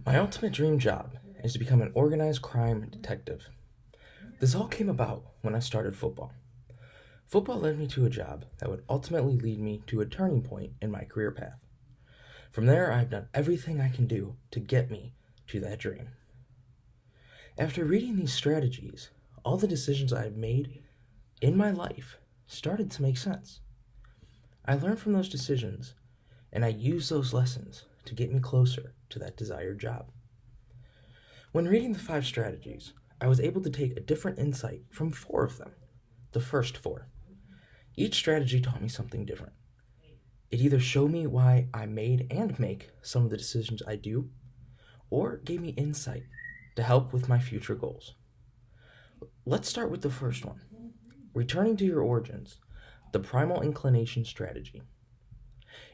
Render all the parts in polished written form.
My ultimate dream job is to become an organized crime detective. This all came about when I started football. Football led me to a job that would ultimately lead me to a turning point in my career path. From there, I've done everything I can do to get me to that dream. After reading these strategies, all the decisions I've made in my life started to make sense. I learned from those decisions, and I used those lessons to get me closer to that desired job. When reading the 5 strategies, I was able to take a different insight from 4 of them, the first 4. Each strategy taught me something different. It either showed me why I made and make some of the decisions I do, or gave me insight to help with my future goals. Let's start with the first one, returning to your origins, the primal inclination strategy.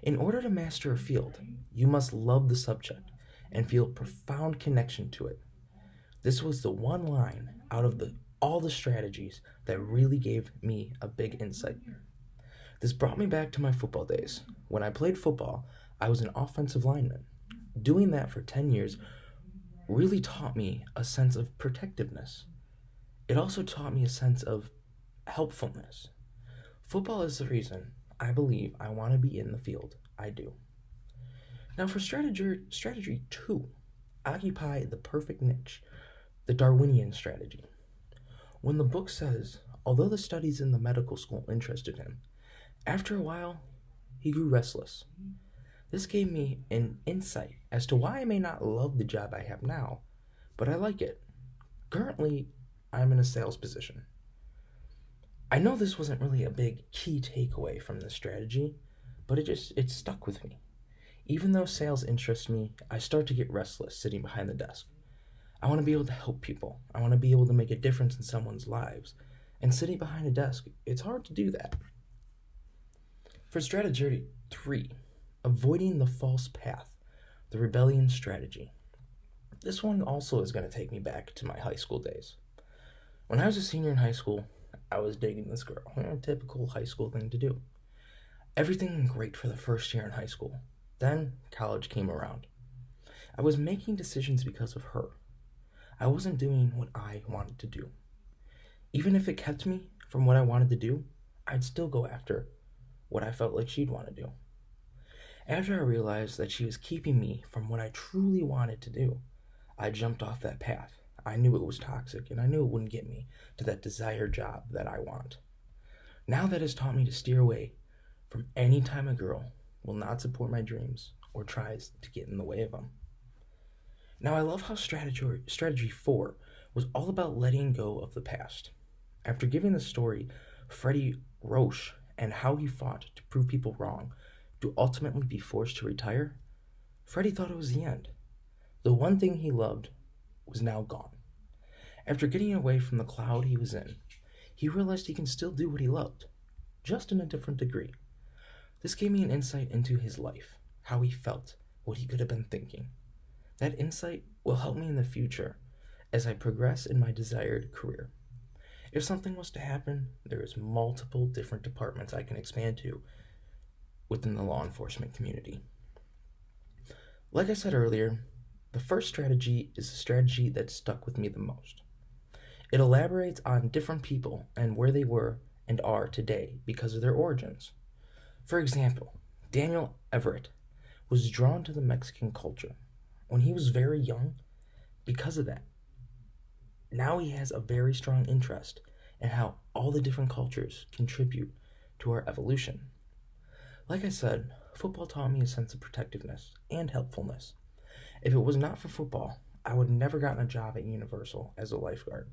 In order to master a field, you must love the subject and feel a profound connection to it. This was the one line out of all the strategies that really gave me a big insight. This brought me back to my football days. When I played football, I was an offensive lineman. Doing that for 10 years really taught me a sense of protectiveness. It also taught me a sense of helpfulness. Football is the reason I believe I want to be in the field I do. Now for strategy 2, occupy the perfect niche, the Darwinian strategy. When the book says, although the studies in the medical school interested him, after a while, he grew restless. This gave me an insight as to why I may not love the job I have now, but I like it. Currently, I'm in a sales position. I know this wasn't really a big key takeaway from this strategy, but it stuck with me. Even though sales interests me, I start to get restless sitting behind the desk. I want to be able to help people. I want to be able to make a difference in someone's lives. And sitting behind a desk, it's hard to do that. For strategy 3, avoiding the false path, the rebellion strategy. This one also is going to take me back to my high school days. When I was a senior in high school, I was dating this girl. A typical high school thing to do. Everything went great for the first year in high school. Then college came around. I was making decisions because of her. I wasn't doing what I wanted to do. Even if it kept me from what I wanted to do, I'd still go after what I felt like she'd want to do. After I realized that she was keeping me from what I truly wanted to do, I jumped off that path. I knew it was toxic, and I knew it wouldn't get me to that desired job that I want. Now that has taught me to steer away from any time a girl will not support my dreams or tries to get in the way of them. Now I love how strategy 4 was all about letting go of the past. After giving the story Freddie Roche and how he fought to prove people wrong to ultimately be forced to retire, Freddie thought it was the end. The one thing he loved was now gone. After getting away from the cloud he was in, he realized he can still do what he loved, just in a different degree. This gave me an insight into his life, how he felt, what he could have been thinking. That insight will help me in the future as I progress in my desired career. If something was to happen, there is multiple different departments I can expand to within the law enforcement community. Like I said earlier, the first strategy is the strategy that stuck with me the most. It elaborates on different people and where they were and are today because of their origins. For example, Daniel Everett was drawn to the Mexican culture when he was very young because of that. Now he has a very strong interest in how all the different cultures contribute to our evolution. Like I said, football taught me a sense of protectiveness and helpfulness. If it was not for football, I would have never gotten a job at Universal as a lifeguard.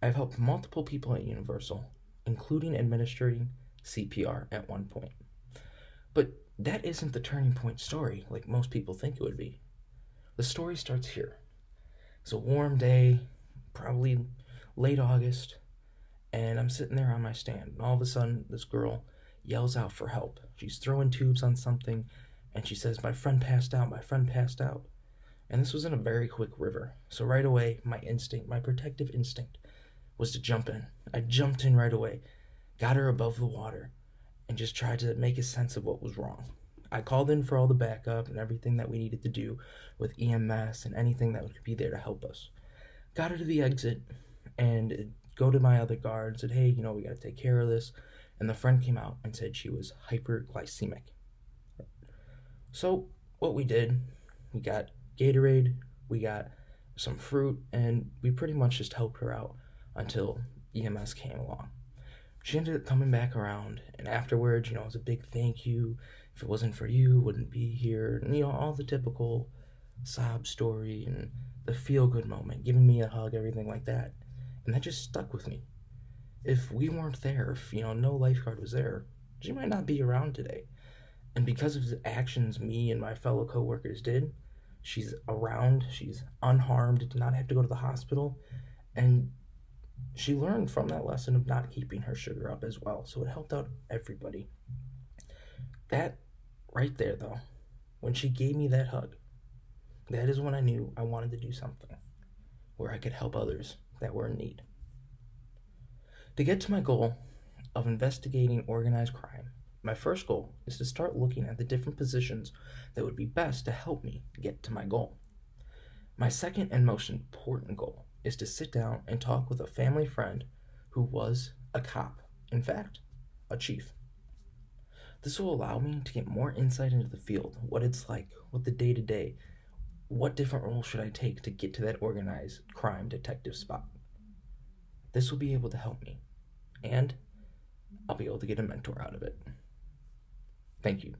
I've helped multiple people at Universal, including administering CPR at one point. But that isn't the turning point story like most people think it would be. The story starts here. It's a warm day, probably late August, and I'm sitting there on my stand, and all of a sudden this girl yells out for help. She's throwing tubes on something, and she says, "My friend passed out, my friend passed out." And this was in a very quick river. So right away, my protective instinct was to jump in. I jumped in right away, got her above the water, and just tried to make a sense of what was wrong. I called in for all the backup and everything that we needed to do with EMS and anything that would be there to help us. Got her to the exit and go to my other guard and said, hey, we got to take care of this. And the friend came out and said she was hyperglycemic. So what we did, we got Gatorade, we got some fruit, and we pretty much just helped her out until EMS came along. She ended up coming back around, and afterwards, it was a big thank you. If it wasn't for you, wouldn't be here. And, all the typical sob story and the feel-good moment, giving me a hug, everything like that. And that just stuck with me. If we weren't there, if, no lifeguard was there, she might not be around today. And because of the actions me and my fellow coworkers did, she's around, she's unharmed, did not have to go to the hospital, and she learned from that lesson of not keeping her sugar up as well. So it helped out everybody. That right there, though, when she gave me that hug, that is when I knew I wanted to do something where I could help others that were in need. To get to my goal of investigating organized crime, my first goal is to start looking at the different positions that would be best to help me get to my goal. My second and most important goal is to sit down and talk with a family friend who was a cop, in fact, a chief. This will allow me to get more insight into the field, what it's like, what the day-to-day, what different roles should I take to get to that organized crime detective spot. This will be able to help me, and I'll be able to get a mentor out of it. Thank you.